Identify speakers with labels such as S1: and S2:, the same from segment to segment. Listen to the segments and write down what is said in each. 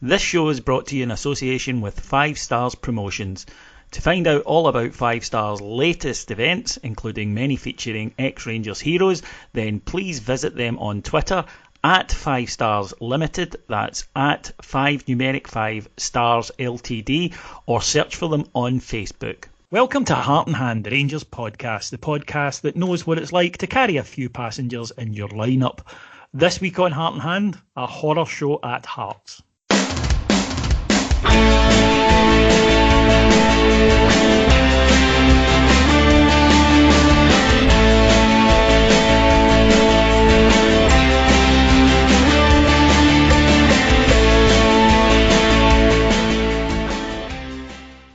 S1: This show is brought to you in association with 5 Stars Promotions. To find out all about 5 Stars' latest events, including many featuring ex-Rangers heroes, then please visit them on Twitter at 5 Stars Limited, that's at 5 numeric 5 Stars Ltd, or search for them on Facebook. Welcome to Heart and Hand, the Rangers podcast, the podcast that knows what it's like to carry a few passengers in your lineup. This week on Heart and Hand, a horror show at Hearts.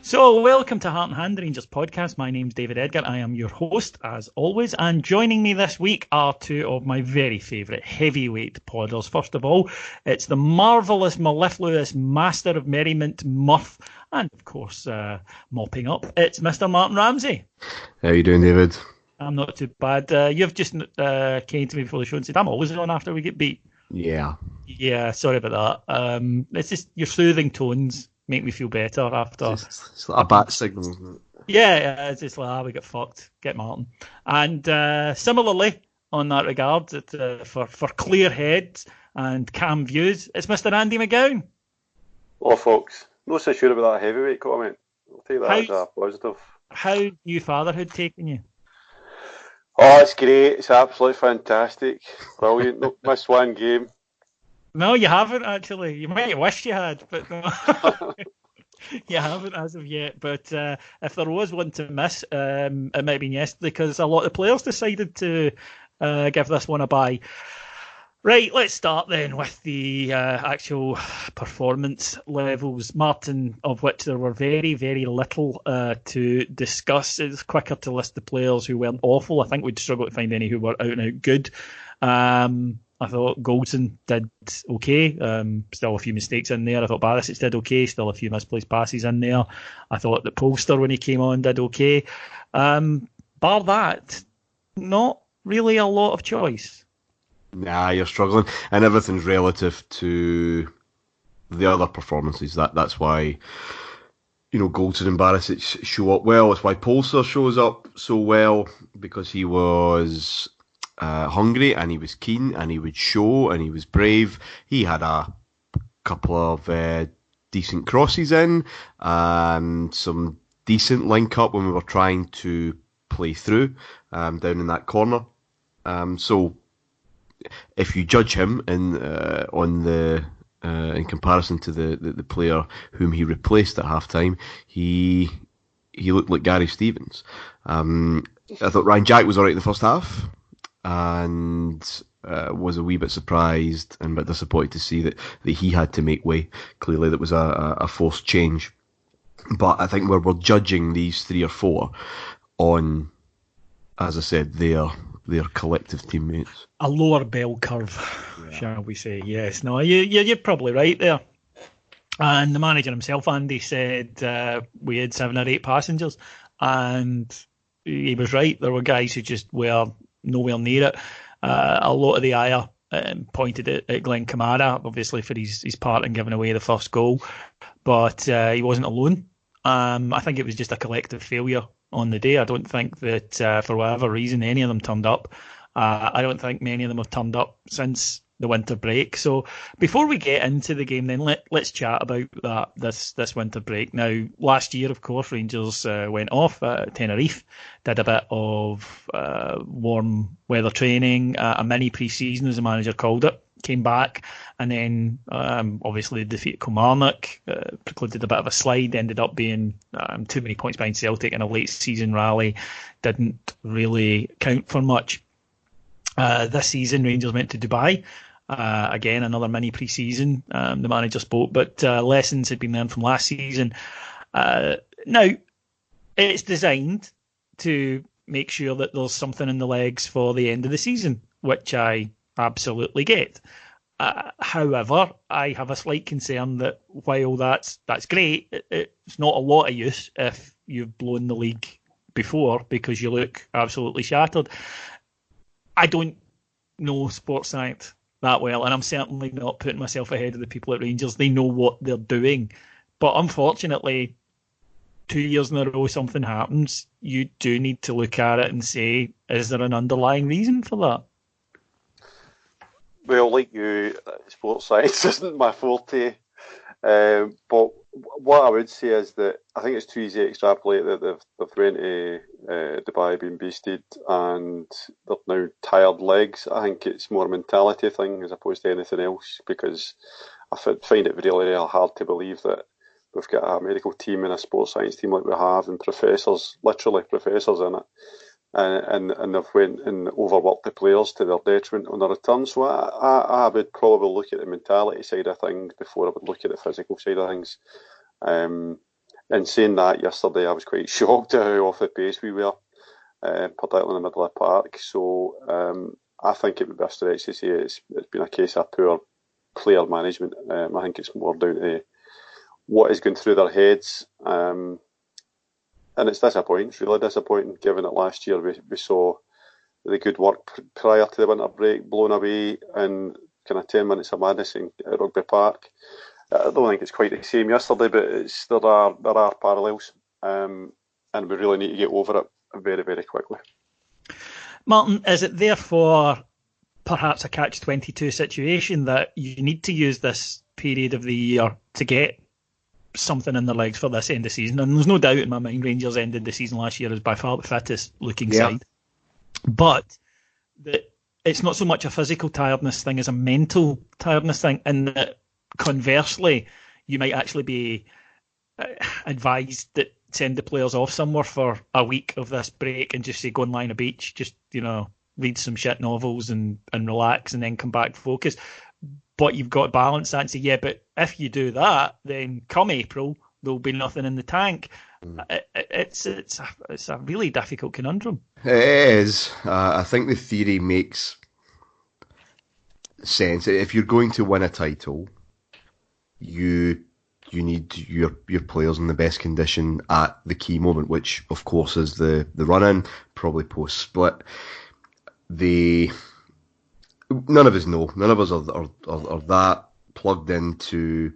S1: So, welcome to Heart and Hand, the Rangers podcast. My name's David Edgar. I am your host, as always. And joining me this week are two of my very favourite heavyweight podders. First of all, it's the marvellous, mellifluous master of merriment, mirth, and, of course, mopping up. It's Mr. Martyn Ramsey.
S2: How you doing, David?
S1: I'm not too bad. You've just came to me before the show and said, I'm always on after we get beat.
S2: Yeah.
S1: Yeah, sorry about that. It's just your soothing tones make me feel better after.
S2: It's like a bat signal, isn't it?
S1: Yeah, it's just like, we get fucked. Get Martyn. And similarly, on that regard, for clear heads and calm views, it's Mr. Andy McGowan.
S3: Hello, folks. No so sure about that heavyweight comment. I'll take that as a positive.
S1: How's new fatherhood taking you?
S3: Oh, it's great. It's absolutely fantastic. Brilliant. No, missed one game.
S1: No, you haven't, actually. You might have wished you had, but no. You haven't as of yet. But if there was one to miss, it might have been yesterday, because a lot of players decided to give this one a bye. Right, let's start then with the actual performance levels, Martyn, of which there were very, very little to discuss. It's quicker to list the players who weren't awful. I think we'd struggle to find any who were out and out good. I thought Goldson did okay. Still a few mistakes in there. I thought Barisic did okay. Still a few misplaced passes in there. I thought that Polster, when he came on, did okay. Bar that, not really a lot of choice.
S2: Nah, you're struggling. And everything's relative to the other performances. That's why, Goldson and Barisic show up well. It's why Polster shows up so well, because he was hungry, and he was keen, and he would show, and he was brave. He had a couple of decent crosses in, and some decent link up when we were trying to play through down in that corner. So if you judge him in comparison to the player whom he replaced at halftime, he looked like Gary Stevens. I thought Ryan Jack was alright in the first half, and was a wee bit surprised and a bit disappointed to see that he had to make way. Clearly that was a forced change. But I think we're judging these 3 or 4 on, as I said, their collective teammates.
S1: A lower bell curve, shall we say. Yes. No, you're probably right there. And the manager himself, Andy, said we had 7 or 8 passengers, and he was right. There were guys who just were nowhere near it. A lot of the ire pointed at Glenn Kamara, obviously for his part in giving away the first goal, but he wasn't alone. I think it was just a collective failure on the day. I don't think that for whatever reason any of them turned up. I don't think many of them have turned up since the winter break. So before we get into the game, then let's chat about this winter break. Now, last year, of course, Rangers went off at Tenerife, did a bit of warm weather training, a mini pre-season, as the manager called it, came back, and then obviously the defeat at Kilmarnock precluded a bit of a slide, ended up being too many points behind Celtic in a late season rally, didn't really count for much. This season, Rangers went to Dubai. Again, another mini pre-season. The manager spoke, but lessons had been learned from last season. Now, it's designed to make sure that there's something in the legs for the end of the season, which I absolutely get. However, I have a slight concern that while that's great, it's not a lot of use if you've blown the league before because you look absolutely shattered. I don't know sports science that well, and I'm certainly not putting myself ahead of the people at Rangers. They know what they're doing. But unfortunately, 2 years in a row something happens, you do need to look at it and say, is there an underlying reason for that?
S3: Well, like you, sports science isn't my forte. But what I would say is that I think it's too easy to extrapolate that they've went to Dubai being beasted and they're now tired legs. I think it's more a mentality thing as opposed to anything else, because I find it really, really hard to believe that we've got a medical team and a sports science team like we have, and professors, literally professors in it, and they've went and overworked the players to their detriment on their return. So I would probably look at the mentality side of things before I would look at the physical side of things. And saying that, yesterday I was quite shocked at how off the pace we were, particularly in the middle of the park. So I think it would be a stretch to say it's been a case of poor player management. I think it's more down to what is going through their heads. And it's disappointing. It's really disappointing, given that last year we saw the good work prior to the winter break blown away in kind of 10 minutes of madness at Rugby Park. I don't think it's quite the same yesterday, but there are parallels, and we really need to get over it very, very quickly.
S1: Martyn, is it therefore perhaps a catch-22 situation that you need to use this period of the year to get something in their legs for this end of season? And there's no doubt in my mind Rangers ended the season last year as by far the fittest looking side, but it's not so much a physical tiredness thing as a mental tiredness thing, and that conversely you might actually be advised that send the players off somewhere for a week of this break and just say go and lie on a beach, just read some shit novels and relax and then come back focused. But you've got to balance that and say, yeah, but if you do that, then come April, there'll be nothing in the tank. It's a really difficult conundrum.
S2: It is. I think the theory makes sense. If you're going to win a title, you need your players in the best condition at the key moment, which of course is the run-in, probably post-split. None of us know. None of us are that plugged into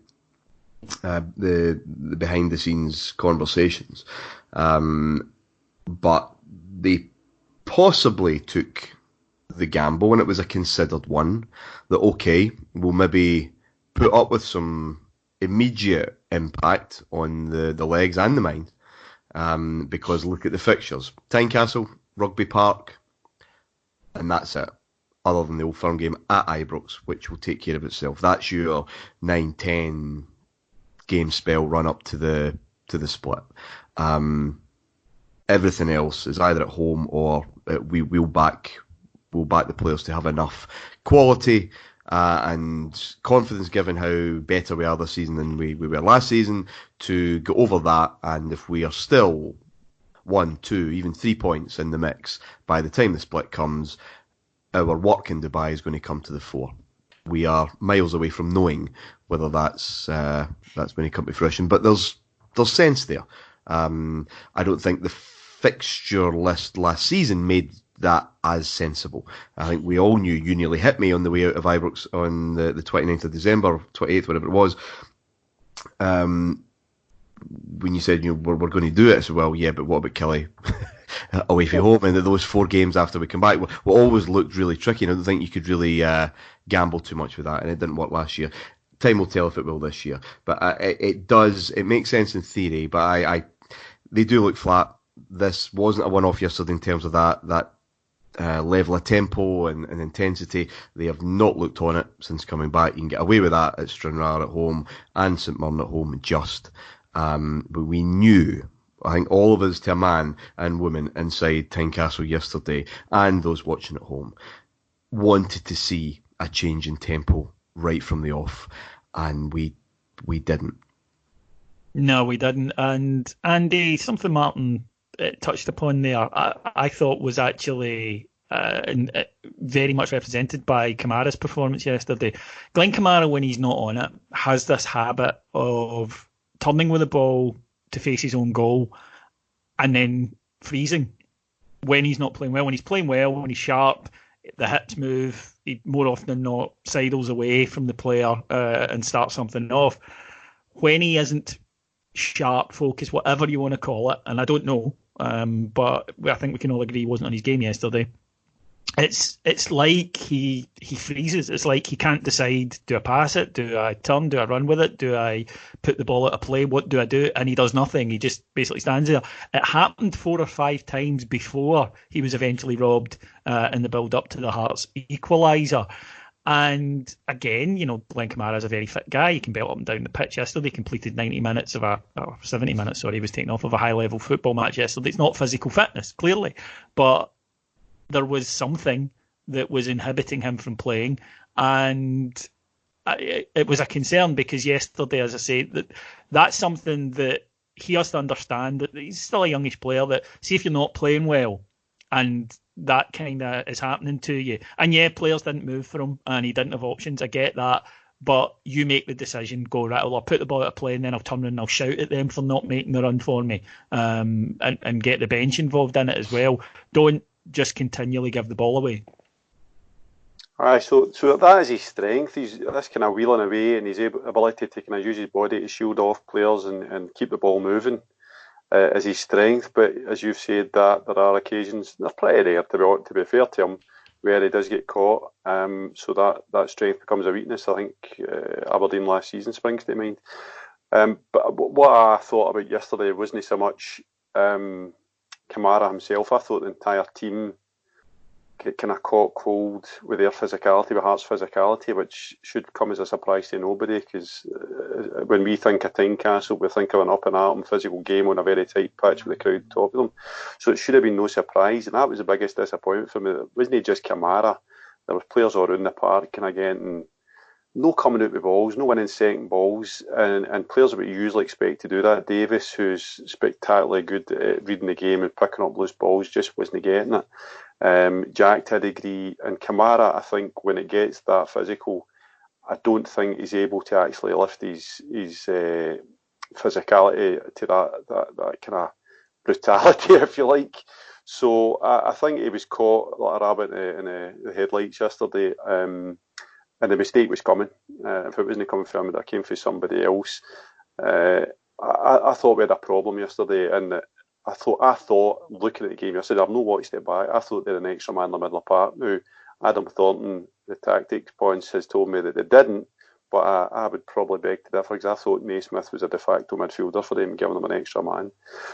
S2: the behind the scenes conversations, but they possibly took the gamble, and it was a considered one, that okay, we'll maybe put up with some immediate impact on the legs and the mind, because look at the fixtures: Tynecastle, Rugby Park, and that's it. Other than the Old Firm game at Ibrox, which will take care of itself. That's your 9-10 game spell run up to the split. Everything else is either at home or we'll back the players to have enough quality and confidence, given how better we are this season than we were last season, to go over that. And if we are still 1, 2, even 3 points in the mix by the time the split comes, our work in Dubai is going to come to the fore. We are miles away from knowing whether that's going to come to fruition, but there's sense there. I don't think the fixture list last season made that as sensible. I think we all knew you nearly hit me on the way out of Ibrox on the 29th of December, 28th, whatever it was. When you said we're going to do it, I said, well, yeah, but what about Kelly away from home? And those 4 games after we come back, we always looked really tricky, and I don't think you could really gamble too much with that, and it didn't work last year. Time will tell if it will this year, but it makes sense in theory, but they do look flat. This wasn't a one-off yesterday in terms of that level of tempo and intensity. They have not looked on it since coming back. You can get away with that at Stranraer at home and St Mirren at home, but we knew, I think all of us to a man and woman inside Tynecastle yesterday, and those watching at home, wanted to see a change in tempo right from the off, and we didn't. No,
S1: we didn't. And Andy, something Martyn touched upon there, I thought was actually very much represented by Kamara's performance yesterday. Glenn Kamara, when he's not on it, has this habit of turning with the ball to face his own goal and then freezing when he's not playing well. When he's playing well, when he's sharp, the hips move. He more often than not sidles away from the player and starts something off. When he isn't sharp, focused, whatever you want to call it, and I don't know, but I think we can all agree he wasn't on his game yesterday. It's like he freezes. It's like he can't decide, do I pass it? Do I turn? Do I run with it? Do I put the ball out of play? What do I do? And he does nothing. He just basically stands there. It happened 4 or 5 times before he was eventually robbed in the build-up to the Hearts equaliser. And again, Glenn Kamara is a very fit guy. He can belt up and down the pitch. Yesterday, completed 90 minutes of 70 minutes, he was taken off of a high-level football match yesterday. It's not physical fitness, clearly, but there was something that was inhibiting him from playing, and it was a concern because yesterday, as I say, that's something that he has to understand, that he's still a youngish player, that see if you're not playing well and that kind of is happening to you. And yeah, players didn't move for him and he didn't have options. I get that. But you make the decision, go, right, well, I'll put the ball out of play and then I'll turn around and I'll shout at them for not making the run for me, and get the bench involved in it as well. Don't just continually give the ball away.
S3: Aye, so that is his strength. He's this kind of wheeling away and his ability to kind of use his body to shield off players and keep the ball moving is his strength. But as you've said, that there are occasions, they're pretty rare to be fair to him, where he does get caught. So that strength becomes a weakness. I think Aberdeen last season springs to mind. But what I thought about yesterday wasn't so much Kamara himself. I thought the entire team kind of caught cold with their physicality, with Hearts' physicality, which should come as a surprise to nobody, because when we think of Tynecastle, we think of an up-and-atom physical game on a very tight pitch with the crowd top of them. So it should have been no surprise, and that was the biggest disappointment for me. It wasn't just Kamara. There was players all around the park kind of getting no coming out with balls, no winning second balls, and players that we usually expect to do that. Davis, who's spectacularly good at reading the game and picking up loose balls, just wasn't getting it. Jack to a degree, and Kamara, I think when it gets that physical, I don't think he's able to actually lift his physicality to that kind of brutality, if you like. So I think he was caught like a rabbit in the headlights yesterday, and the mistake was coming. If it wasn't coming from him, it came from somebody else. I thought we had a problem yesterday, and I thought looking at the game yesterday, I've not watched it back. I thought they had an extra man in the middle of the park. Now, Adam Thornton, the tactics points, has told me that they didn't, but I would probably beg to differ, because I thought Naismith was a de facto midfielder for them, giving them an extra man.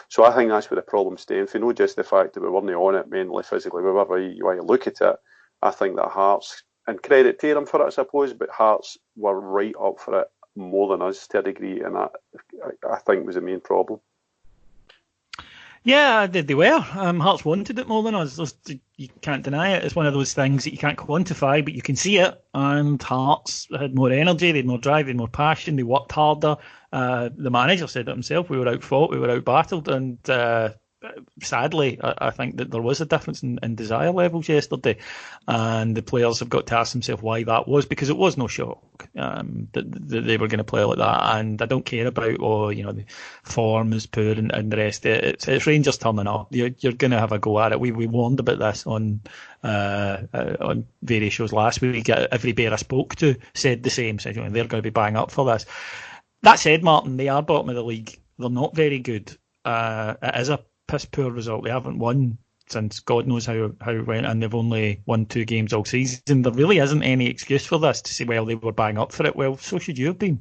S3: So I think that's where the problem stems from. Not just the fact that we weren't on it mentally, physically, whatever you want to look at it. I think that Hearts, and credit to them for it, I suppose, but Hearts were right up for it more than us to a degree, and that I think was the main problem.
S1: Yeah, they were. Hearts wanted it more than us. You can't deny it. It's one of those things that you can't quantify, but you can see it. And Hearts had more energy, they had more drive, they had more passion, they worked harder. The manager said it himself, we were out-fought, we were out-battled, and sadly, I think that there was a difference in desire levels yesterday, and the players have got to ask themselves why that was, because it was no shock that they were going to play like that. And I don't care about the form is poor and the rest. It's Rangers turning up. You're going to have a go at it. We warned about this on various shows last week. Every bear I spoke to said the same. Said they're going to be bang up for this. That said, Martin, they are bottom of the league. They're not very good. It is a piss poor result. They haven't won since God knows how it went, and they've only won 2 games all season. There really isn't any excuse for this to say, well, they were bang up for it. Well, so should you have been.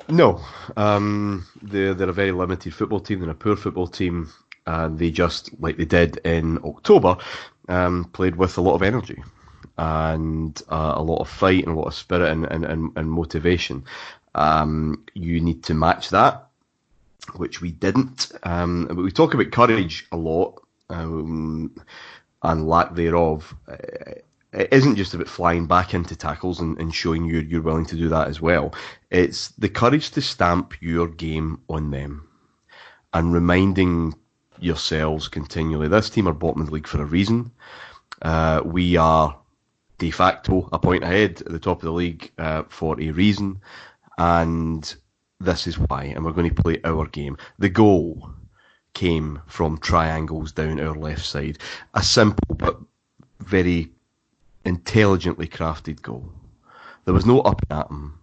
S2: No, they're a very limited football team. They're a poor football team, and they just, like they did in October, played with a lot of energy and a lot of fight and a lot of spirit and motivation. You need to match that, which we didn't. But we talk about courage a lot, and lack thereof. It isn't just about flying back into tackles and showing you're willing to do that as well. It's the courage to stamp your game on them and reminding yourselves continually, this team are bottom of the league for a reason. We are de facto a point ahead at the top of the league for a reason, and this is why, and we're going to play our game. The goal came from triangles down our left side. A simple but very intelligently crafted goal. There was no up and at 'em.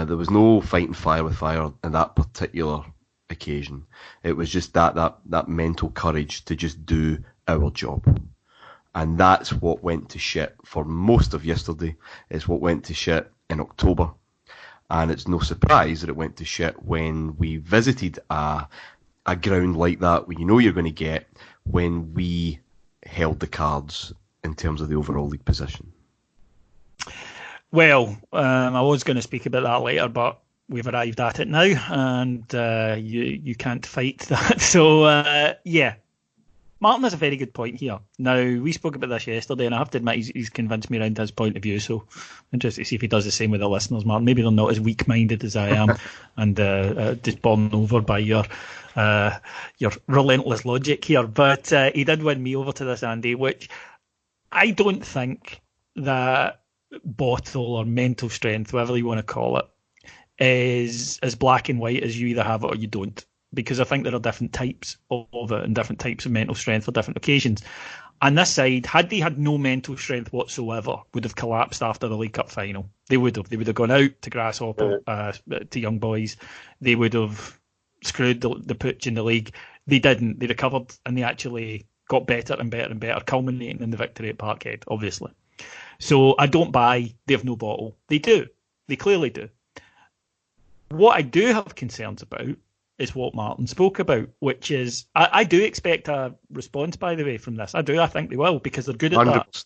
S2: There was no fighting fire with fire on that particular occasion. It was just that mental courage to just do our job. And that's what went to shit for most of yesterday. It's what went to shit in October. And it's no surprise that it went to shit when we visited a ground like that, where you know you're going to get, when we held the cards in terms of the overall league position.
S1: Well, I was going to speak about that later, but we've arrived at it now, and you can't fight that. So, yeah. Martyn has a very good point here. Now, we spoke about this yesterday, and I have to admit he's convinced me around his point of view, so I'm interested to see if he does the same with the listeners, Martyn. Maybe they're not as weak-minded as I am and just borne over by your relentless logic here. But he did win me over to this, Andy, which I don't think that bottle or mental strength, whatever you want to call it, is as black and white as you either have it or you don't. Because I think there are different types of it and different types of mental strength for different occasions. And this side, had they had no mental strength whatsoever, would have collapsed after the League Cup final. They would have. They would have gone out to Grasshopper, to young boys. They would have screwed the pooch in the league. They didn't. They recovered and they actually got better and better and better, culminating in the victory at Parkhead, obviously. So I don't buy they have no bottle. They do. They clearly do. What I do have concerns about is what Martyn spoke about, which is, I do expect a response, by the way, from this. I do. I think they will, because they're good at 100%. That.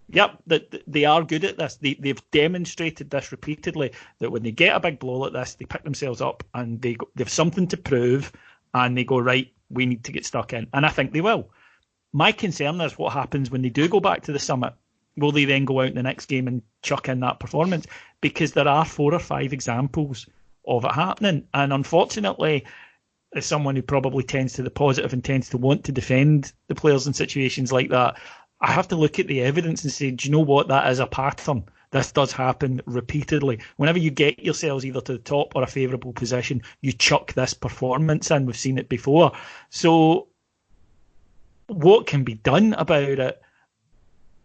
S1: Yep, they are good at this. They've demonstrated this repeatedly, that when they get a big blow like this, they pick themselves up and they've something to prove, and they go, right, we need to get stuck in. And I think they will. My concern is what happens when they do go back to the summit. Will they then go out in the next game and chuck in that performance? Because there are 4 or 5 examples of it happening. And unfortunately, as someone who probably tends to the positive and tends to want to defend the players in situations like that, I have to look at the evidence and say, do you know what? That is a pattern. This does happen repeatedly. Whenever you get yourselves either to the top or a favourable position, you chuck this performance in. We've seen it before. So what can be done about it?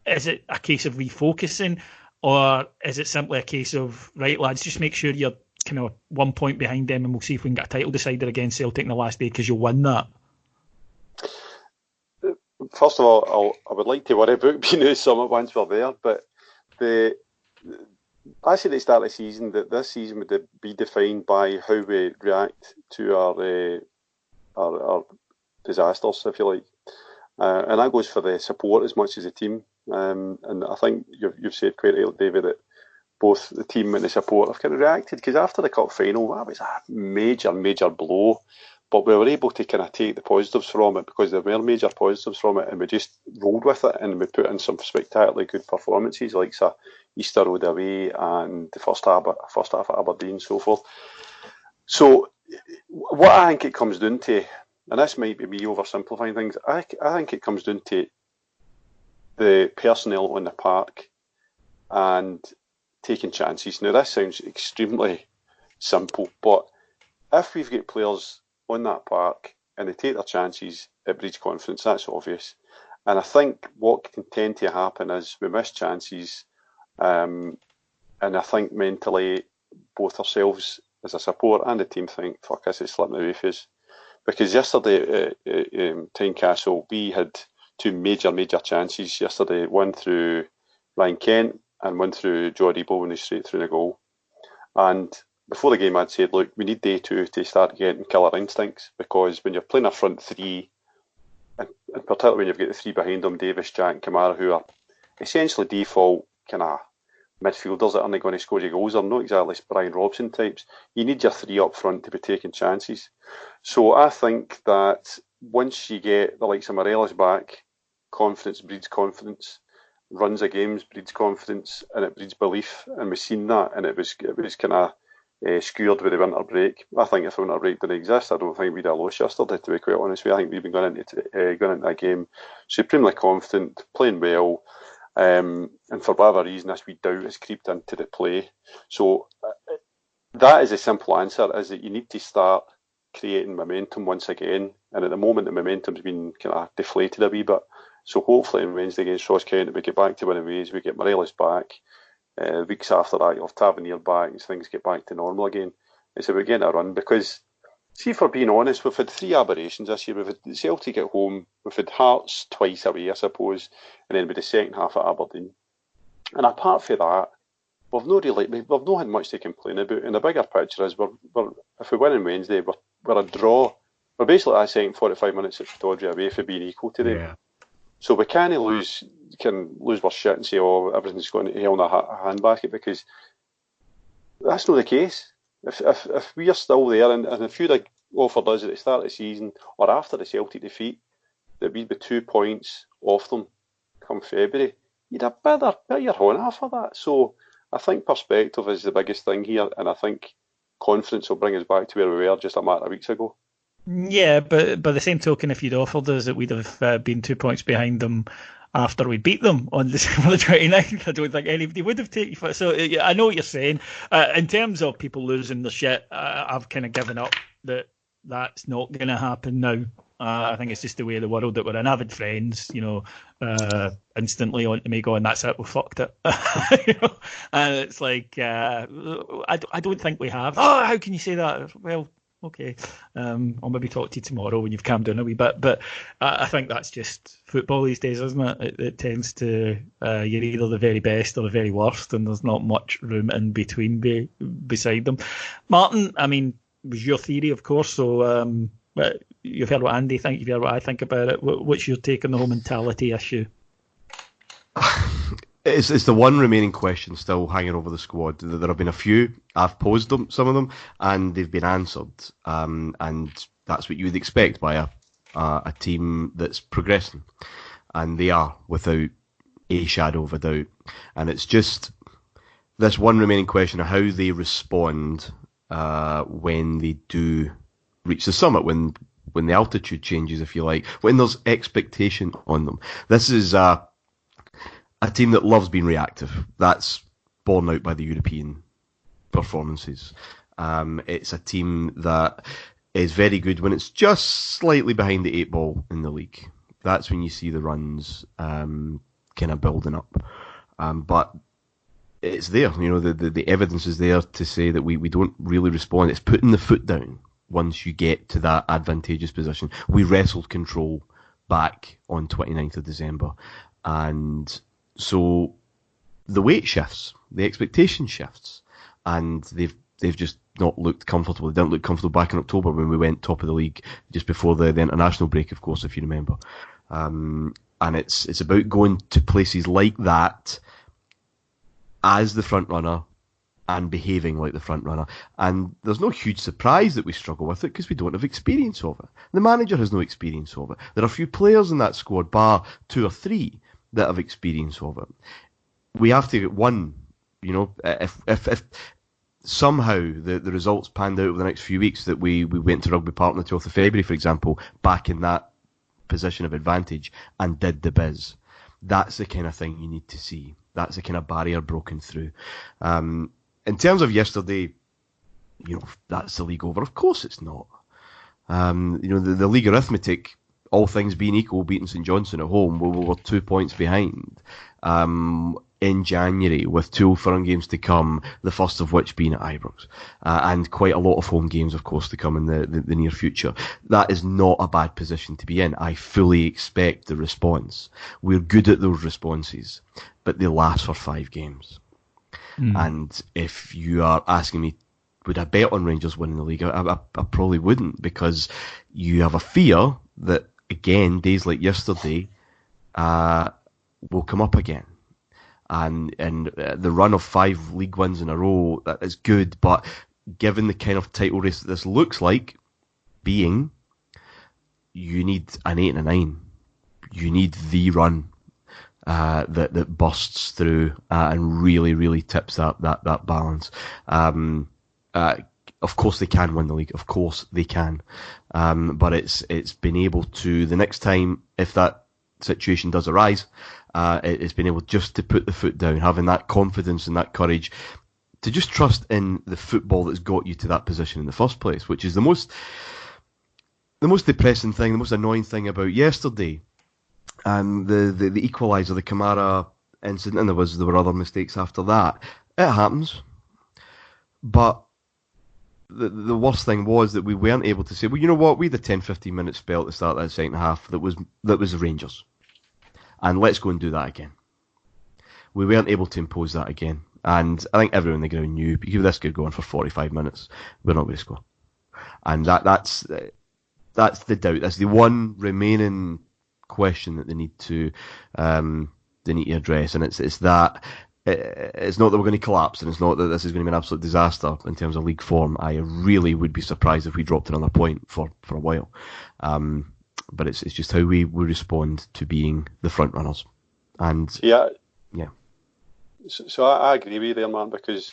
S1: Is it a case of refocusing, or is it simply a case of, right, lads, just make sure you're kind of 1 point behind them and we'll see if we can get a title decider against Celtic in the last day, because you'll win that?
S3: First of all, I would like to worry about being in the summit once we're there, but I said at the start of the season that this season would be defined by how we react to our disasters, if you like. And that goes for the support as much as the team. And I think you've said quite rightly, David, that both the team and the support have kind of reacted, because after the cup final, that was a major blow, but we were able to kind of take the positives from it, because there were major positives from it, and we just rolled with it, and we put in some spectacularly good performances, like Easter Road away and the first half at Aberdeen and so forth. So what I think it comes down to, and this might be me oversimplifying things, I think it comes down to the personnel on the park and taking chances. Now, this sounds extremely simple, but if we've got players on that park and they take their chances, it breeds confidence. That's obvious. And I think what can tend to happen is we miss chances, and I think mentally both ourselves as a support and the team think, fuck this, it's slipping away from us. Because yesterday at Tynecastle, we had 2 major chances yesterday, one through Ryan Kent and one through Jordy Bowen straight through the goal. And before the game I'd said, look, we need day 2 to start getting killer instincts, because when you're playing a front 3, and particularly when you've got the 3 behind them, Davis, Jack and Kamara, who are essentially default kind of midfielders that aren't going to score you goals, they're not exactly Brian Robson types. You need your 3 up front to be taking chances. So I think that once you get the likes of Morelos back, confidence breeds confidence. Runs of games breeds confidence, and it breeds belief, and we've seen that, and it was kind of skewered with the winter break. I think if the winter break didn't exist, I don't think we'd have lost yesterday, to be quite honest with you. I think we've been going into that game supremely confident, playing well, and for whatever reason this wee doubt has creeped into the play. So that is a simple answer, is that you need to start creating momentum once again, and at the moment the momentum's been kind of deflated a wee bit. So hopefully on Wednesday against Ross County we get back to winning ways, we get Morelos back. Weeks after that you'll have Tavernier back and things get back to normal again. And so we're getting a run because, see, for being honest, we've had 3 aberrations this year. We've had Celtic at home, we've had Hearts twice away, I suppose, and then with the second half at Aberdeen. And apart from that, we've not had much to complain about. And the bigger picture is, we're if we win on Wednesday, we're a draw. We're basically that second 45 minutes at Dodgy away for being equal to them. Yeah. So we can't lose our shit and say, oh, everything's going to hell in a handbasket, because that's not the case. If we are still there, and if you'd have offered us at the start of the season or after the Celtic defeat that we'd be 2 points off them come February, you'd have bet your on half of that. So I think perspective is the biggest thing here, and I think confidence will bring us back to where we were just a matter of weeks ago.
S1: Yeah, but by the same token, if you'd offered us that we'd have been 2 points behind them after we beat them on December the 29th, I don't think anybody would have taken it. So I know what you're saying. In terms of people losing their shit, I've kind of given up that that's not going to happen now. I think it's just the way of the world that we're in. Avid friends, instantly on to me going, that's it, we fucked it. And it's like, I don't think we have. Oh, how can you say that? Well, okay, I'll maybe talk to you tomorrow when you've calmed down a wee bit. But I think that's just football these days, isn't it? It tends to, you're either the very best or the very worst, and there's not much room in between beside them. Martyn, I mean, was your theory, of course, so you've heard what Andy thinks, you've heard what I think about it. What's your take on the whole mentality issue?
S2: It's the one remaining question still hanging over the squad. There have been a few. I've posed some of them, and they've been answered. And that's what you would expect by a team that's progressing. And they are, without a shadow of a doubt. And it's just this one remaining question of how they respond when they do reach the summit, when the altitude changes, if you like, when there's expectation on them. This is a team that loves being reactive. That's borne out by the European performances. It's a team that is very good when it's just slightly behind the 8 ball in the league. That's when you see the runs kind of building up. But it's there. The evidence is there to say that we don't really respond. It's putting the foot down once you get to that advantageous position. We wrestled control back on 29th of December. And so the weight shifts, the expectation shifts, and they've just not looked comfortable. They didn't look comfortable back in October when we went top of the league just before the international break, of course, if you remember. And it's about going to places like that as the front runner and behaving like the front runner. And there's no huge surprise that we struggle with it because we don't have experience of it. The manager has no experience of it. There are a few players in that squad, bar 2 or 3, that have experience of it. We have to get one, if somehow the results panned out over the next few weeks that we went to Rugby Park on the 12th of February, for example, back in that position of advantage and did the biz. That's the kind of thing you need to see. That's the kind of barrier broken through. In terms of yesterday, that's the league over. Of course it's not. The league arithmetic, all things being equal, beating St Johnstone at home, we were 2 points behind in January, with 2 foreign games to come, the first of which being at Ibrox, and quite a lot of home games, of course, to come in the near future. That is not a bad position to be in. I fully expect the response. We're good at those responses, but they last for 5 games. And if you are asking me, would I bet on Rangers winning the league? I probably wouldn't, because you have a fear that, again, days like yesterday will come up again. And the run of 5 league wins in a row, that is good, but given the kind of title race that this looks like being, you need an 8 and a 9. You need the run that bursts through and really, really tips that balance. Of course they can win the league. Of course they can. But it's been able to, the next time, if that situation does arise, it's been able just to put the foot down, having that confidence and that courage to just trust in the football that's got you to that position in the first place, which is the most depressing thing, the most annoying thing about yesterday and the equaliser, the Kamara incident, and there were other mistakes after that. It happens, but the worst thing was that we weren't able to say, well, you know what, we had a 10-15 minute spell at the start of that second half that was the Rangers, and let's go and do that again. We weren't able to impose that again, and I think everyone in the ground knew, if this could go on for 45 minutes, we're not going to score. And that's the doubt. That's the one remaining question that they need to address, and it's that. It's not that we're going to collapse, and it's not that this is going to be an absolute disaster in terms of league form. I really would be surprised if we dropped another point for a while. But it's just how we respond to being the front runners. And
S3: yeah.
S2: Yeah.
S3: So I agree with you there, man, because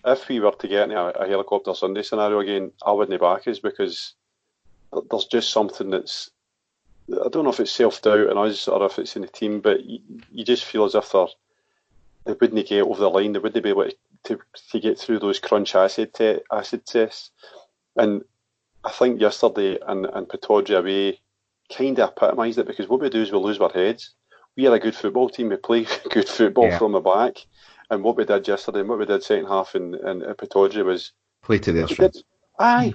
S3: if we were to get into a helicopter Sunday scenario again, I wouldn't back us, because there's just something that's, I don't know if it's self-doubt in us or if it's in the team, but you just feel as if they wouldn't get over the line, they wouldn't be able to get through those crunch acid tests. And I think yesterday and Pittodrie away kind of epitomised it, because what we do is we lose our heads. We are a good football team, we play good football from the back, and what we did yesterday and what we did second half in Pittodrie was
S2: play to their strengths.
S3: We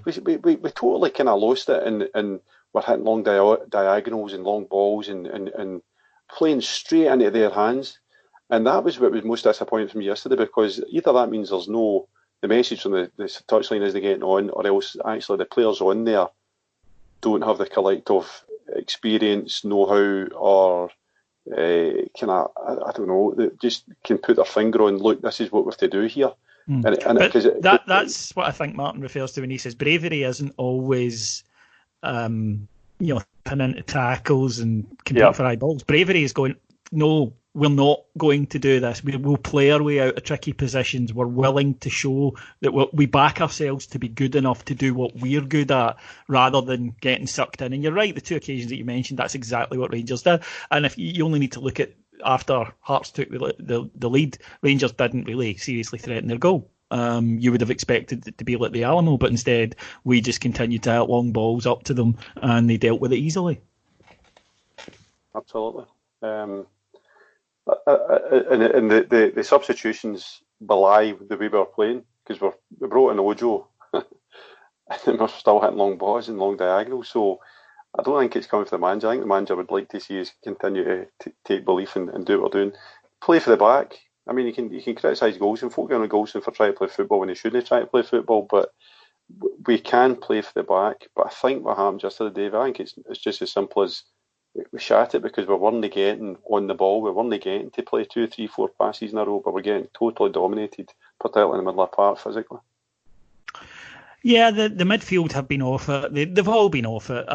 S3: totally kind of lost it, and we're hitting long diagonals and long balls and playing straight into their hands. And that was what was most disappointing for me yesterday, because either that means the message from the touchline isn't getting on, or else actually the players on there don't have the collective experience, know-how, or I don't know, they just can put their finger on, look, this is what we have to do here.
S1: That's what I think Martyn refers to when he says bravery isn't always pinning into tackles and competing for high balls. Bravery is going, no, we're not going to do this. We will play our way out of tricky positions. We're willing to show that we back ourselves to be good enough to do what we're good at, rather than getting sucked in. And you're right, the two occasions that you mentioned, that's exactly what Rangers did. And if you only need to look at after Hearts took the lead, Rangers didn't really seriously threaten their goal. You would have expected it to be like the Alamo, but instead we just continued to hit long balls up to them, and they dealt with it easily.
S3: Absolutely. And the substitutions belie the way we were playing, because we brought in Ojo and we're still hitting long balls and long diagonals. So I don't think it's coming from the manager. I think the manager would like to see us continue to take belief and do what we're doing. Play for the back. I mean, you can criticise Golson. Folk get on Golson for trying to play football when he shouldn't try to play football, but we can play for the back. But I think what happened yesterday, Dave, I think it's just as simple as we shat it because we weren't getting on the ball. We weren't getting to play 2, 3, 4 passes in a row, but we're getting totally dominated, particularly in the middle of the park physically.
S1: Yeah, the midfield have been off it. They've all been off it.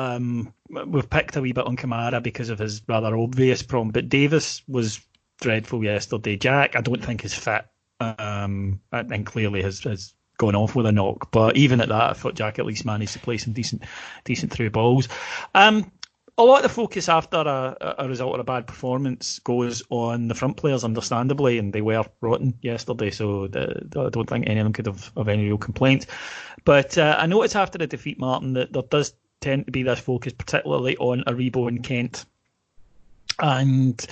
S1: We've picked a wee bit on Kamara because of his rather obvious problem, but Davis was dreadful yesterday. Jack, I don't think is fit, and clearly has gone off with a knock. But even at that, I thought Jack at least managed to play some decent through balls. A lot of the focus after a result or a bad performance goes on the front players, understandably, and they were rotten yesterday, so I don't think any of them could have any real complaints. But I noticed after the defeat, Martyn, that there does tend to be this focus, particularly on Aribo and Kent. And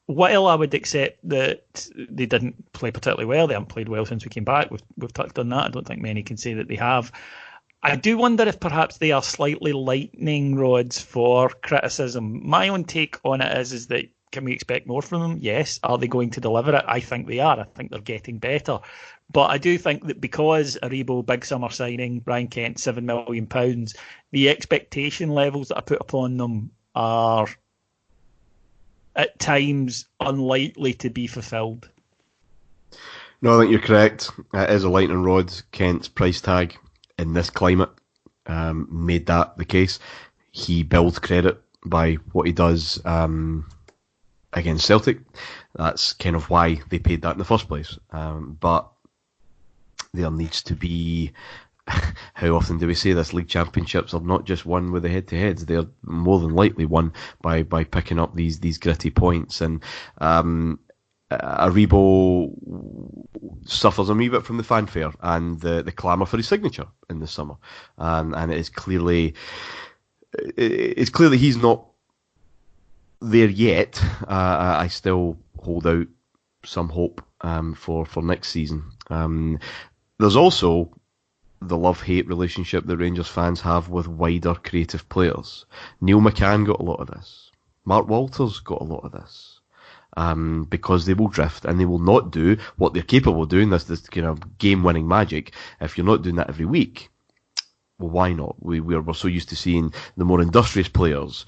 S1: while I would accept that they didn't play particularly well, they haven't played well since we came back, we've touched on that, I don't think many can say that they have. I do wonder if perhaps they are slightly lightning rods for criticism. My own take on it is that, can we expect more from them? Yes. Are they going to deliver it? I think they are. I think they're getting better. But I do think that because Aribo, big summer signing, Brian Kent, £7 million, the expectation levels that I put upon them are at times unlikely to be fulfilled.
S2: No, I think you're correct. It is a lightning rod. Kent's price tag in this climate made that the case. He builds credit by what he does against Celtic. That's kind of why they paid that in the first place. But there needs to be, how often do we say this, league championships are not just won with the head-to-heads, they're more than likely won by picking up these gritty points. And Aribo suffers a wee bit from the fanfare and the clamour for his signature in the summer, and it's clearly he's not there yet. I still hold out some hope for next season. There's also the love-hate relationship that Rangers fans have with wider creative players. Neil McCann got a lot of this. Mark Walters got a lot of this. Because they will drift and they will not do what they're capable of doing, this kind of game-winning magic. If you're not doing that every week, well, why not? We're so used to seeing the more industrious players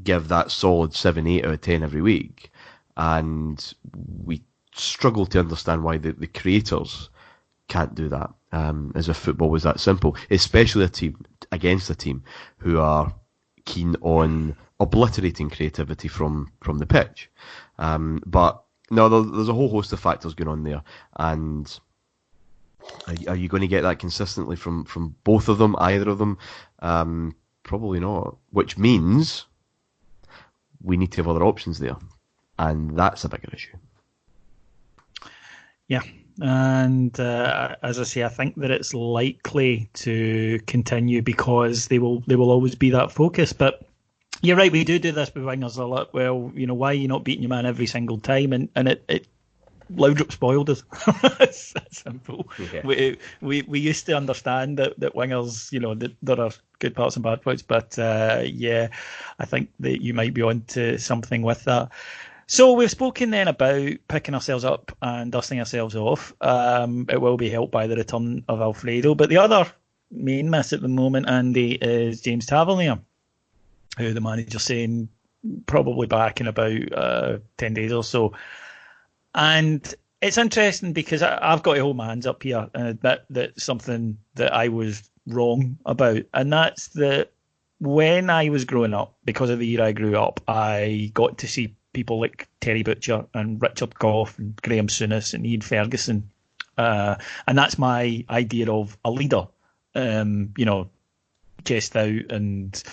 S2: give that solid 7, 8 out of 10 every week. And we struggle to understand why the creators can't do that, as if football was that simple, especially a team against a team who are keen on obliterating creativity from the pitch. But no, there's a whole host of factors going on there, and are you going to get that consistently from both of them, either of them? Probably not, which means we need to have other options there, and that's a bigger issue.
S1: Yeah. And as I say, I think that it's likely to continue because they will always be that focus. But you're right, we do this with wingers a lot. Well, why are you not beating your man every single time? And it Laudrup spoiled us. It's that simple. Yeah. We used to understand that wingers, that there are good parts and bad parts. But I think that you might be onto something with that. So we've spoken then about picking ourselves up and dusting ourselves off. It will be helped by the return of Alfredo. But the other main miss at the moment, Andy, is James Tavernier, who the manager's saying probably back in about 10 days or so. And it's interesting because I've got to hold my hands up here and admit that something that I was wrong about. And that's that when I was growing up, because of the year I grew up, I got to see people like Terry Butcher and Richard Gough and Graham Souness and Ian Ferguson. And that's my idea of a leader, chest out and,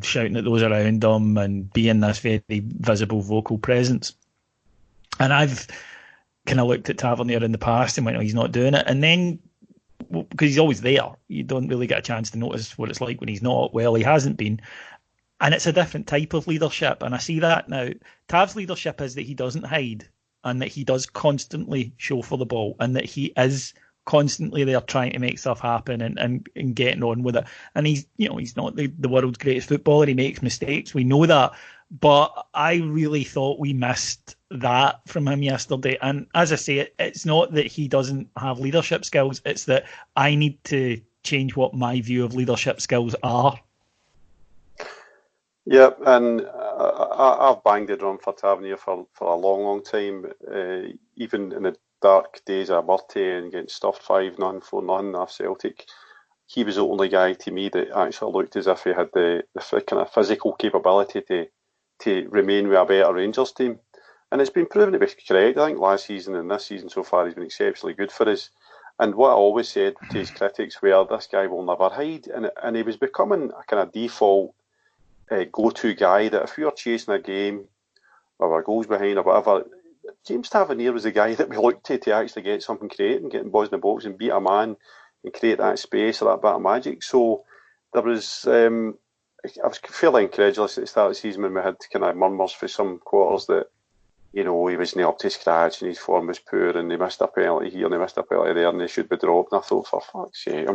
S1: shouting at those around him and being this very visible vocal presence. And I've kind of looked at Tavernier in the past and went, oh, he's not doing it. And then, because he's always there, you don't really get a chance to notice what it's like when he's not. Well, he hasn't been. And it's a different type of leadership. And I see that now. Tav's leadership is that he doesn't hide and that he does constantly show for the ball and that he is constantly there trying to make stuff happen and getting on with it. And he's not the world's greatest footballer. He makes mistakes. We know that. But I really thought we missed that from him yesterday. And as I say, it's not that he doesn't have leadership skills. It's that I need to change what my view of leadership skills are.
S3: Yeah, and I've banged the drum for Tavernier for a long time. Even in the dark days of Martyn and getting stuffed 5-0, 4-0 off Celtic, he was the only guy to me that actually looked as if he had the kind of physical capability to remain with a better Rangers team. And it's been proven to be correct. I think last season and this season so far he's been exceptionally good for us. And what I always said to his critics were, this guy will never hide. And he was becoming a kind of default go-to guy that if we were chasing a game or our goals behind or whatever, James Tavernier was the guy that we looked to actually get something created and get balls in the box and beat a man and create that space or that bit of magic. So there was, I was fairly incredulous at the start of the season when we had kind of murmurs for some quarters that, he wasn't up to scratch and his form was poor and they missed a penalty here and they missed a penalty there and they should be dropped. And I thought, for fuck's sake,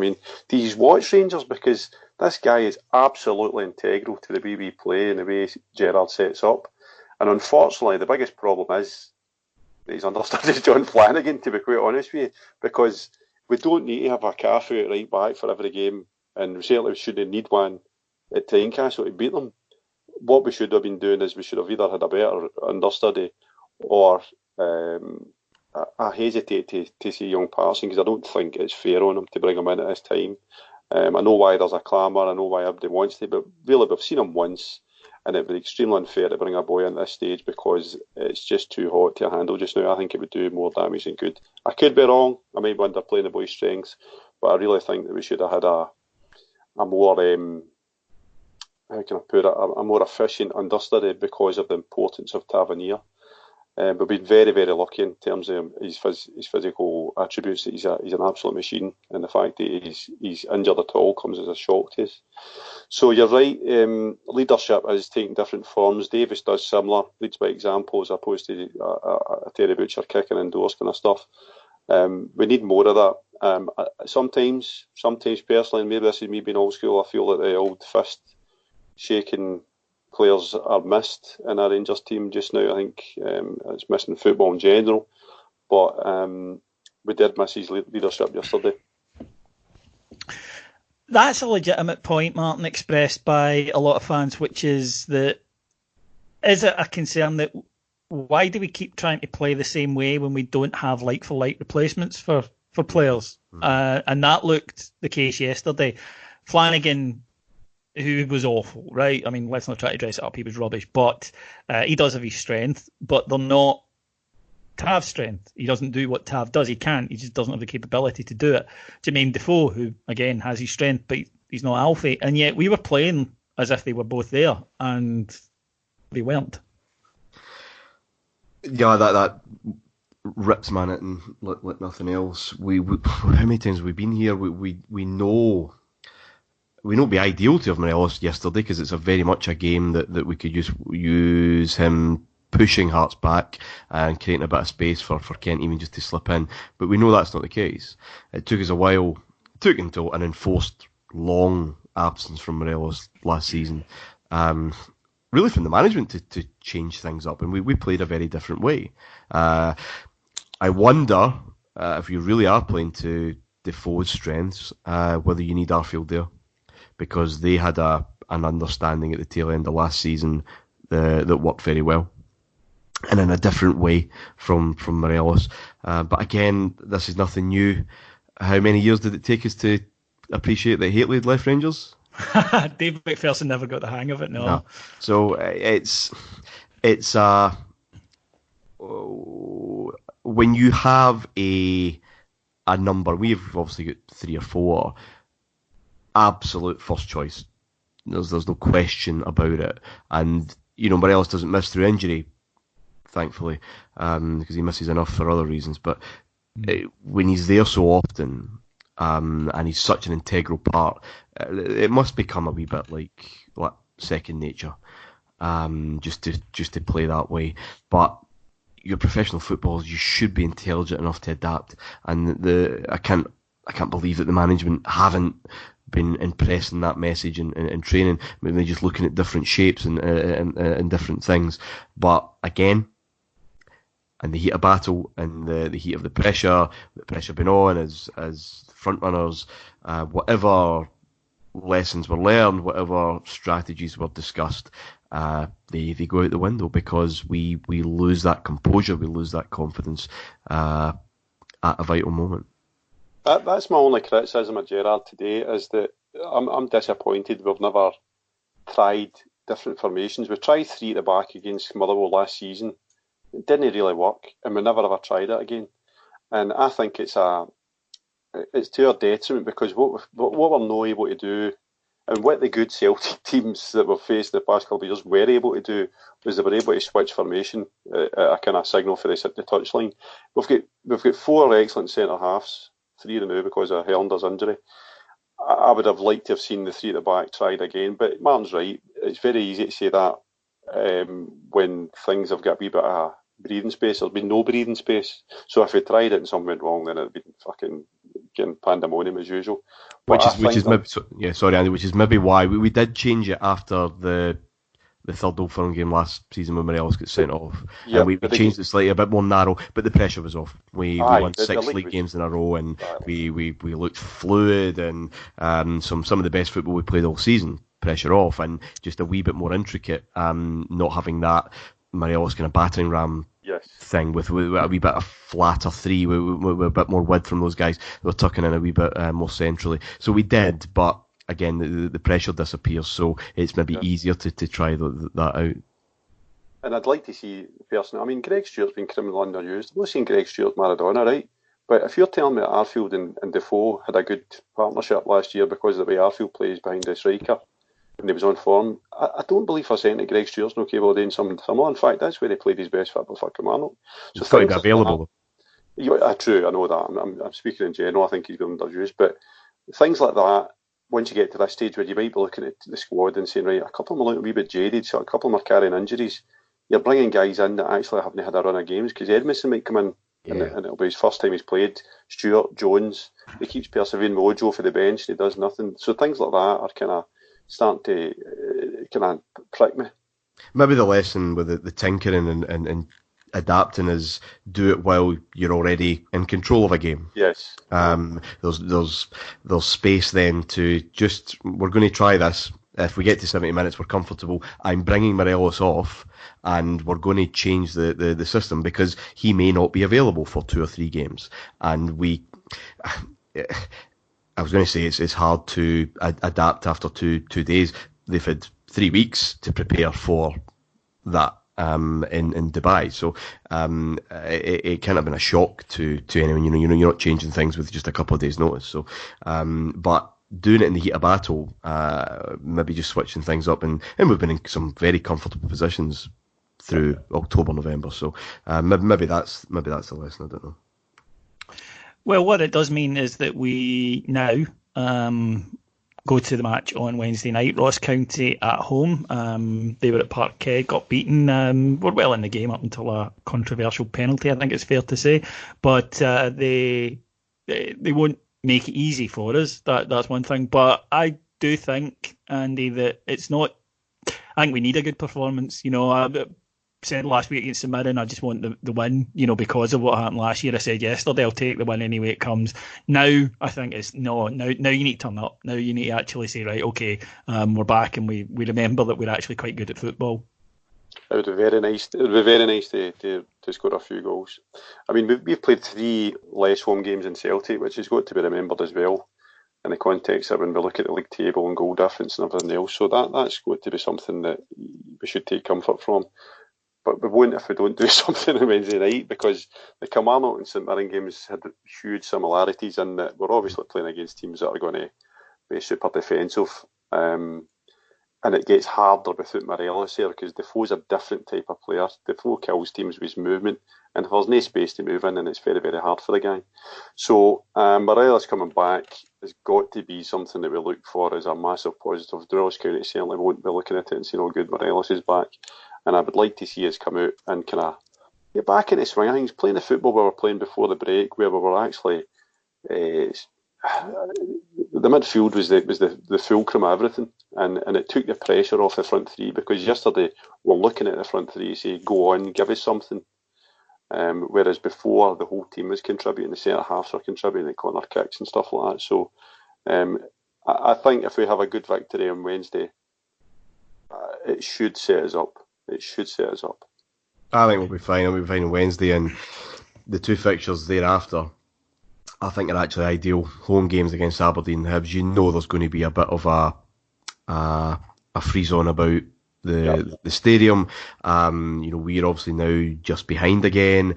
S3: do you watch Rangers? Because this guy is absolutely integral to the way we play and the way Gerrard sets up. And unfortunately, the biggest problem is that he's understudied John Flanagan, to be quite honest with you, because we don't need to have a Cafu at right back for every game, and we certainly shouldn't need one at Tynecastle to beat them. What we should have been doing is we should have either had a better understudy or I hesitate to see young Parson because I don't think it's fair on him to bring him in at this time. I know why there's a clamour, I know why everybody wants to, but really we've seen him once and it would be extremely unfair to bring a boy in this stage because it's just too hot to handle just now. I think it would do more damage than good. I could be wrong, I might be underplaying the boy's strengths, but I really think that we should have had a more, how can I put it, a more efficient understudy because of the importance of Tavernier. We've been very, very lucky in terms of his physical attributes. He's an absolute machine, and the fact that he's injured at all comes as a shock to us. So you're right. Leadership is taking different forms. Davis does similar, leads by example, as opposed to a Terry Butcher kicking indoors kind of stuff. We need more of that. Sometimes personally, and maybe this is me being old school, I feel that the old fist shaking players are missed in our Rangers team just now. I think it's missing football in general, but we did miss his leadership yesterday.
S1: That's a legitimate point, Martin, expressed by a lot of fans, which is that, is it a concern that why do we keep trying to play the same way when we don't have like-for-like replacements for players? And that looked the case yesterday. Flanagan, who was awful, right? I mean, let's not try to dress it up. He was rubbish, but he does have his strength, but they're not Tav's strength. He doesn't do what Tav does. He can't. He just doesn't have the capability to do it. Jermaine Defoe, who, again, has his strength, but he's not Alfie. And yet we were playing as if they were both there, and they weren't.
S2: Yeah, that rips man it and like nothing else. We how many times have we been here? We know it'd be ideal to have Morelos yesterday because it's a very much a game that we could use him pushing Hearts back and creating a bit of space for Kent even just to slip in. But we know that's not the case. It took us a while. It took until an enforced long absence from Morelos last season. Really from the management to change things up, and we played a very different way. I wonder if you really are playing to Defoe's strengths, whether you need Arfield there, because they had an understanding at the tail end of last season that worked very well, and in a different way from Morelos. But again, this is nothing new. How many years did it take us to appreciate that Hateley had left Rangers?
S1: Dave McPherson never got the hang of it, no.
S2: So it's when you have a number, we've obviously got 3 or 4 absolute first choice. There's no question about it, and Morelos doesn't miss through injury, thankfully, because he misses enough for other reasons. But when he's there so often, and he's such an integral part, it must become a wee bit like second nature, just to play that way. But you're professional footballers, you should be intelligent enough to adapt. And I can't believe that the management haven't been impressing that message in training. Maybe just looking at different shapes and different things. But again, in the heat of battle, and the heat of the pressure being on as front runners, whatever lessons were learned, whatever strategies were discussed, they go out the window because we lose that composure, we lose that confidence at a vital moment.
S3: That's my only criticism of Gerrard today, is that I'm disappointed we've never tried different formations. We tried 3 at the back against Motherwell last season. It didn't really work, and we never ever tried it again. And I think it's to our detriment, because what we're not able to do, and what the good Celtic teams that we've faced in the past couple of years were able to do, was they were able to switch formation at a kind of signal for the touchline. We've got 4 excellent centre halves, 3 now because of Hellender's injury. I would have liked to have seen the 3 at the back tried again, but Martin's right. It's very easy to say that when things have got a wee bit of breathing space. There's been no breathing space. So if we tried it and something went wrong, then it'd be fucking getting pandemonium as usual.
S2: Which is maybe why we did change it after the third Old Firm game last season when Morelos got sent off.
S3: Yeah,
S2: and we changed it slightly, a bit more narrow, but the pressure was off. We won 6 league games in a row, and we looked fluid, and some of the best football we played all season. Pressure off, and just a wee bit more intricate, not having that Morelos kind of battering ram thing with a wee bit of flatter 3, with a bit more width from those guys. They were tucking in a wee bit more centrally. So we did, but again, the pressure disappears, so it's maybe easier to try that out.
S3: And I'd like to see, personally, I mean, Greg Stewart's been criminally underused. I've not seen Greg Stewart Maradona, right? But if you're telling me that Arfield and Defoe had a good partnership last year because of the way Arfield plays behind the striker, when he was on form. I don't believe for a second that Greg Stewart's not capable of doing something similar. In fact, that's where he played his best football for Kamara.
S2: So he's got to be available.
S3: True, I know that. I'm speaking in general. I think he's been underused, but things like that. Once you get to this stage where you might be looking at the squad and saying, right, a couple of them are looking a wee bit jaded, so a couple of them are carrying injuries. You're bringing guys in that actually haven't had a run of games, because Edmondson might come in and it'll be his first time he's played. Stewart, Jones, he keeps persevering. Mojo for the bench, he does nothing. So things like that are kind of starting to kind of prick me. Maybe
S2: the lesson with the tinkering and adapting is do it while you're already in control of a game.
S3: Yes.
S2: There's space then to just, we're going to try this. If we get to 70 minutes, we're comfortable. I'm bringing Morelos off, and we're going to change the system because he may not be available for 2 or 3 games. And I was going to say it's hard to adapt after two days. They've had 3 weeks to prepare for that in Dubai, so it can't have been a shock to anyone. You're not changing things with just a couple of days' notice. So, but doing it in the heat of battle, maybe just switching things up, and we've been in some very comfortable positions through October, November. So maybe that's the lesson. I don't know.
S1: Well, what it does mean is that we now go to the match on Wednesday night. Ross County at home. They were at Parkhead, got beaten. Were well in the game up until a controversial penalty, I think it's fair to say. But they won't make it easy for us. That's one thing. But I do think, Andy, that it's not. I think we need a good performance. I said last week against St Mirren, I just want the win, because of what happened last year. I said yesterday, I'll take the win any way it comes. Now, I think it's now you need to turn up. Now you need to actually say, right, okay, we're back, and we remember that we're actually quite good at football.
S3: It would be very nice. It would be very nice to score a few goals. I mean, we've played 3 less home games in Celtic, which has got to be remembered as well, in the context of when we look at the league table and goal difference and everything else. So that's got to be something that we should take comfort from. But we won't if we don't do something on Wednesday night, because the Kamara and St Mirren games had huge similarities in that we're obviously playing against teams that are going to be super defensive. And it gets harder without Morelos here, because Defoe's a different type of player. Defoe kills teams with his movement, and if there's no space to move in, then it's very, very hard for the guy. So Morelos coming back has got to be something that we look for as a massive positive. Ross County certainly won't be looking at it and saying, oh good, Morelos is back. And I would like to see us come out and kind of get back into swing of things, playing the football we were playing before the break, where we were actually the midfield was the fulcrum of everything, and it took the pressure off the front 3, because yesterday we're looking at the front 3 say, go on, give us something. Whereas before the whole team was contributing, the centre halves were contributing, the corner kicks and stuff like that. So I think if we have a good victory on Wednesday, it should set us up. It should set us up.
S2: I think we'll be fine. We'll be fine on Wednesday, and the 2 fixtures thereafter, I think, are actually ideal. Home games against Aberdeen, Hibs. There's going to be a bit of a freeze on about the stadium. We're obviously now just behind again.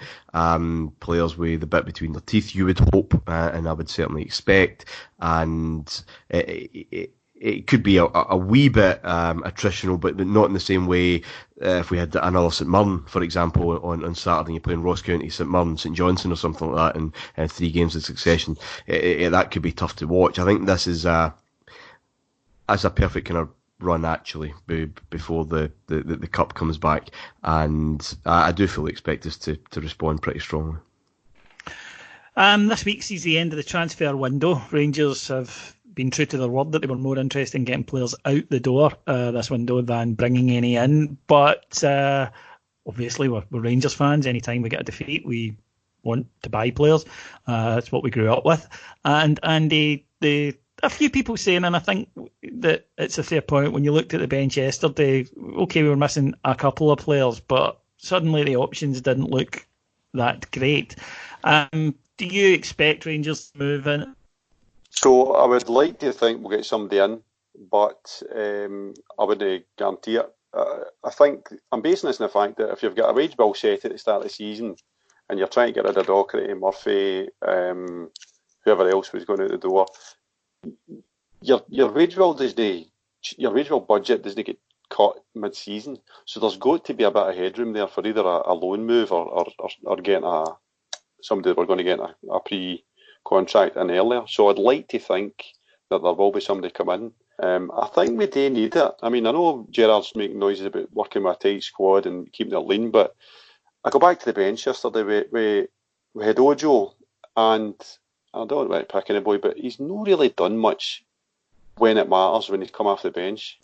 S2: Players with the bit between their teeth, you would hope, and I would certainly expect. And it could be a wee bit attritional, but not in the same way. If we had another St Mirren, for example, on Saturday, and you're playing Ross County, St Mirren, St Johnstone or something like that, and 3 games in succession, that could be tough to watch. I think this is a perfect kind of run, actually, before the cup comes back, and I do fully expect us to respond pretty strongly.
S1: This week sees the end of the transfer window. Rangers have been true to their word that they were more interested in getting players out the door this window than bringing any in. But obviously, we're Rangers fans. Anytime we get a defeat, we want to buy players. That's what we grew up with. And a few people saying, and I think that it's a fair point, when you looked at the bench yesterday, okay, we were missing a couple of players, but suddenly the options didn't look that great. Do you expect Rangers to move in?
S3: So I would like to think we'll get somebody in, but I wouldn't guarantee it. I think I'm basing this on the fact that if you've got a wage bill set at the start of the season and you're trying to get rid of Docherty, Murphy, whoever else was going out the door, your wage bill doesn't your wage budget doesn't get cut mid-season, so there's got to be a bit of headroom there for either a loan move or getting somebody we're going to get a pre-contract in earlier. So I'd like to think that there will be somebody come in. I think we do need it. I mean, I know Gerrard's making noises about working with a tight squad and keeping it lean, but I go back to the bench yesterday. We had Ojo, and I don't want to pick any boy, but he's not really done much when it matters, when he's come off the bench.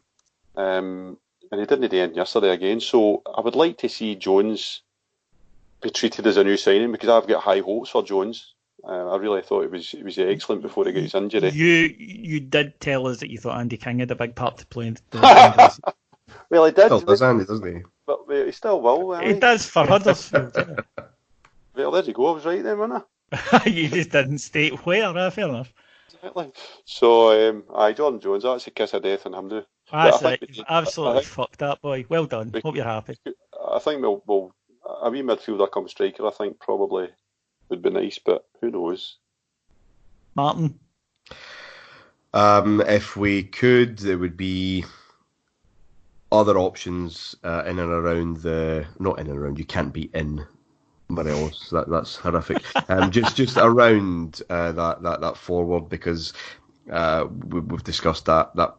S3: And he didn't do anything yesterday again. So I would like to see Jones be treated as a new signing, because I've got high hopes for Jones. I really thought it was excellent before he got his injury.
S1: You did tell us that you thought Andy King had a big part to play in
S3: Well, he did.
S2: Still does, Andy, doesn't he?
S3: But he still will.
S1: He does for Huddersfield.
S3: Well, there you go. I was right then, wasn't I?
S1: You just didn't state where. Fair enough.
S3: Exactly. So, Jordan Jones, that's a kiss of death on him, too.
S1: That's it. Absolutely fucked that boy. Well done. Hope you're happy.
S3: I think we'll a wee midfielder come striker, I think, probably would be nice, but who knows?
S1: Martyn?
S2: If we could, there would be other options in and around not in and around, you can't be in Morelos, that's horrific. Just around that forward, because we've discussed that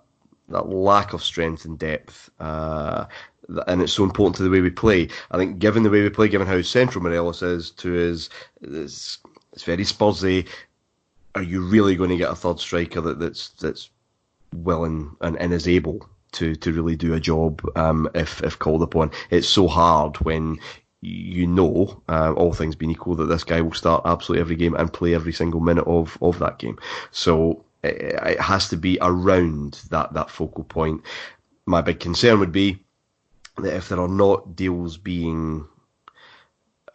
S2: lack of strength and depth, and it's so important to the way we play. I think, given the way we play, given how central Morelos is to his, it's very Spursy. Are you really going to get a third striker that's willing and is able to really do a job if called upon? It's so hard when you know, all things being equal, that this guy will start absolutely every game and play every single minute of that game. So it has to be around that focal point. My big concern would be that if there are not deals being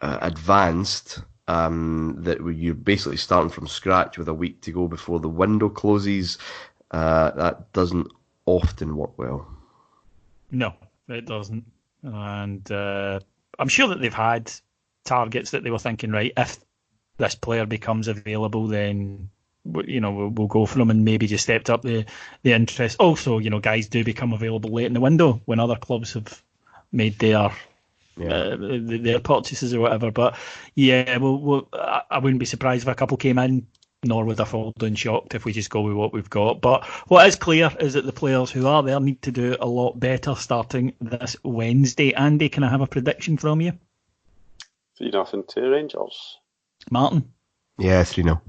S2: advanced, that you're basically starting from scratch with a week to go before the window closes, that doesn't often work well.
S1: No, it doesn't. And I'm sure that they've had targets that they were thinking, right, if this player becomes available, then we'll go for him, and maybe just stepped up the interest. Also, guys do become available late in the window when other clubs have made their purchases or whatever. But yeah, I wouldn't be surprised if a couple came in, nor would I fall down shocked if we just go with what we've got. But what is clear is that the players who are there need to do a lot better starting this Wednesday. Andy, can I have a prediction from you?
S3: 3-0 to Rangers.
S1: Martyn?
S2: Yeah, 3-0.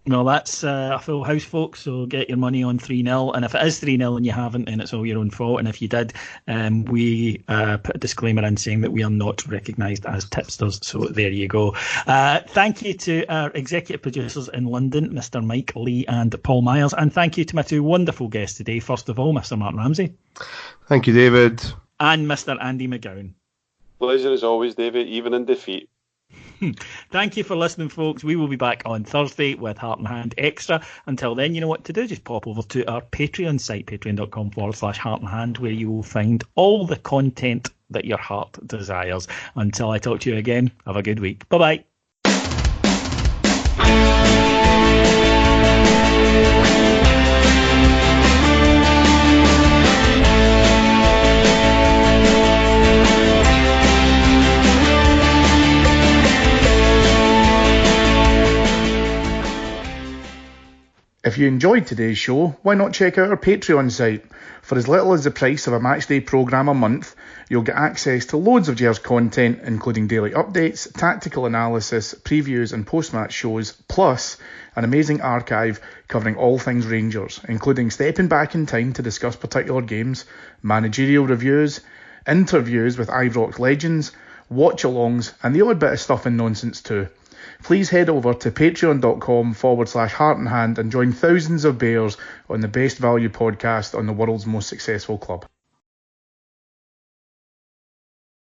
S1: No, that's a full house, folks, so get your money on 3-0. And if it is 3-0 and you haven't, then it's all your own fault. And if you did, we put a disclaimer in saying that we are not recognised as tipsters. So there you go. Thank you to our executive producers in London, Mr. Mike Lee and Paul Myers. And thank you to my two wonderful guests today. First of all, Mr. Martyn Ramsey.
S2: Thank you, David.
S1: And Mr. Andy McGowan.
S3: Pleasure as always, David, even in defeat.
S1: Thank you for listening, folks. We will be back on Thursday with Heart and Hand Extra. Until then, you know what to do. Just pop over to our Patreon site, patreon.com/Heart and Hand, where you will find all the content that your heart desires. Until I talk to you again, have a good week. Bye-bye.
S4: If you enjoyed today's show, why not check out our Patreon site? For as little as the price of a matchday programme a month, you'll get access to loads of Gers content, including daily updates, tactical analysis, previews and post-match shows, plus an amazing archive covering all things Rangers, including stepping back in time to discuss particular games, managerial reviews, interviews with Ibrox legends, watch-alongs, and the odd bit of stuff and nonsense too. Please head over to patreon.com/Heart and Hand and join thousands of bears on the best value podcast on the world's most successful club.